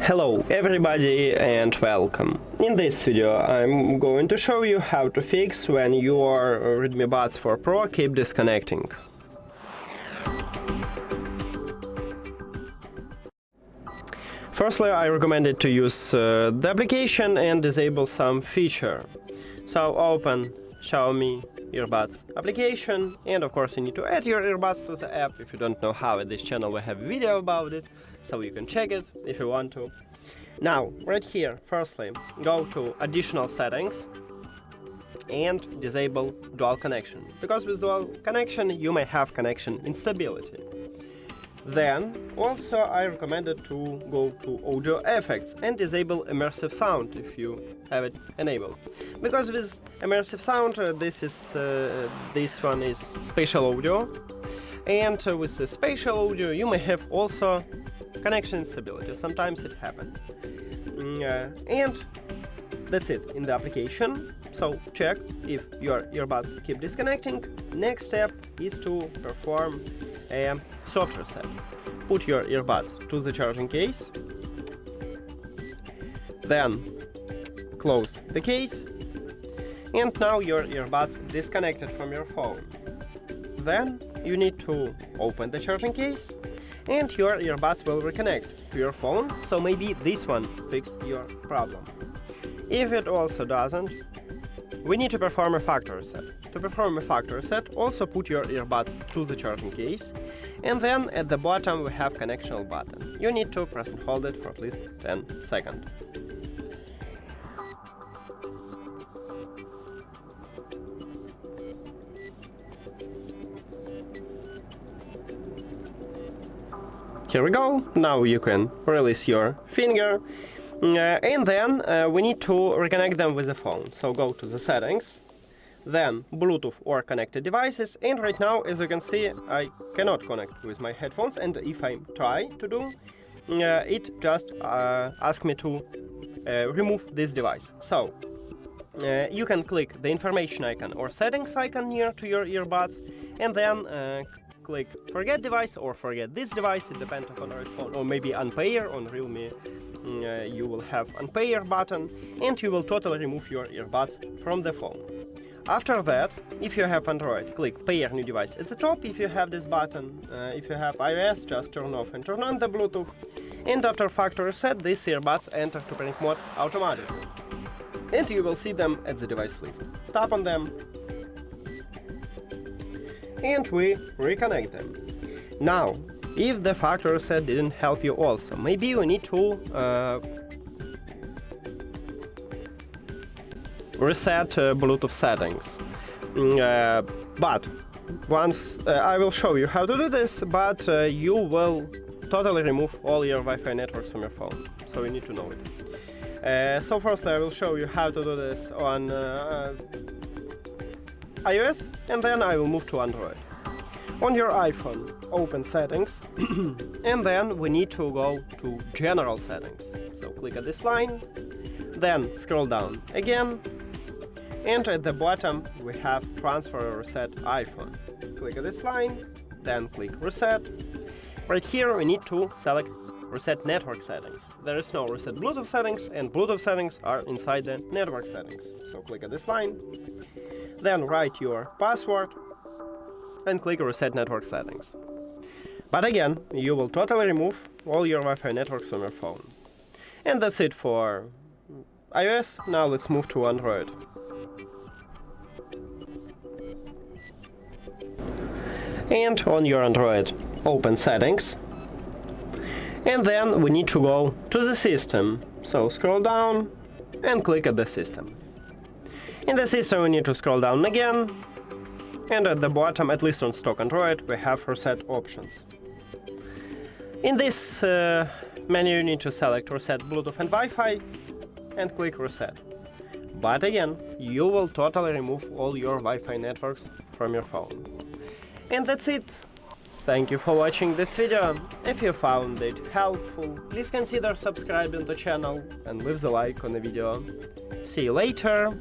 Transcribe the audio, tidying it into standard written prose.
Hello everybody and welcome. In this video I'm going to show you how to fix when your REDMI Buds 4 Pro keep disconnecting. Firstly, I recommend to use the application and disable some feature. So open Xiaomi Earbuds application, and of course you need to add your earbuds to the app. If you don't know how, at this channel we have a video about it, so you can check it if you want to. Now, right here, firstly, go to additional settings and disable dual connection, because with dual connection you may have connection instability. Then, also I recommended to go to audio effects and disable immersive sound if you have it enabled. Because with immersive sound, this one is spatial audio, and with the spatial audio you may have also connection instability. Sometimes it happens. And that's it in the application. So check if your earbuds keep disconnecting. Next step is to perform a soft reset. Put your earbuds to the charging case, then close the case, and now your earbuds disconnected from your phone. Then you need to open the charging case and your earbuds will reconnect to your phone, so maybe this one fixed your problem. If it also doesn't, we need to perform a factory reset. To perform a factory reset, also put your earbuds to the charging case, and then at the bottom we have connection button. You need to press and hold it for at least 10 seconds. Here we go. Now you can release your finger, and then we need to reconnect them with the phone. So go to the settings, then Bluetooth or connected devices, and right now, as you can see, I cannot connect with my headphones, and if I try to do, it just asks me to remove this device. So you can click the information icon or settings icon near to your earbuds, and then click forget device or forget this device. It depends on Android phone, or maybe unpair. On Realme you will have unpair button, and you will totally remove your earbuds from the phone. After that, if you have Android, click pair new device at the top if you have this button. If you have iOS, just turn off and turn on the Bluetooth, and after factory reset, these earbuds enter to pairing mode automatically, and you will see them at the device list. Tap on them and we reconnect them. Now, if the factory reset didn't help you also, maybe you need to reset Bluetooth settings. But once I will show you how to do this, but you will totally remove all your Wi-Fi networks from your phone, so you need to know it. So firstly I will show you how to do this on iOS, and then I will move to Android. On your iPhone, open settings, and then we need to go to general settings. So click at this line, then scroll down again, and at the bottom we have transfer or reset iPhone. Click at this line, then click reset. Right here we need to select reset network settings. There is no reset Bluetooth settings, and Bluetooth settings are inside the network settings. So click at this line, then write your password and click reset network settings. But again, you will totally remove all your Wi-Fi networks on your phone. And that's it for iOS. Now let's move to Android. And on your Android, open settings, and then we need to go to the system. So scroll down and click at the system. In the system we need to scroll down again, and at the bottom, at least on stock Android, we have reset options. In this menu you need to select reset Bluetooth and Wi-Fi and click reset. But again, you will totally remove all your Wi-Fi networks from your phone. And that's it. Thank you for watching this video. If you found it helpful, please consider subscribing to the channel and leave the like on the video. See you later.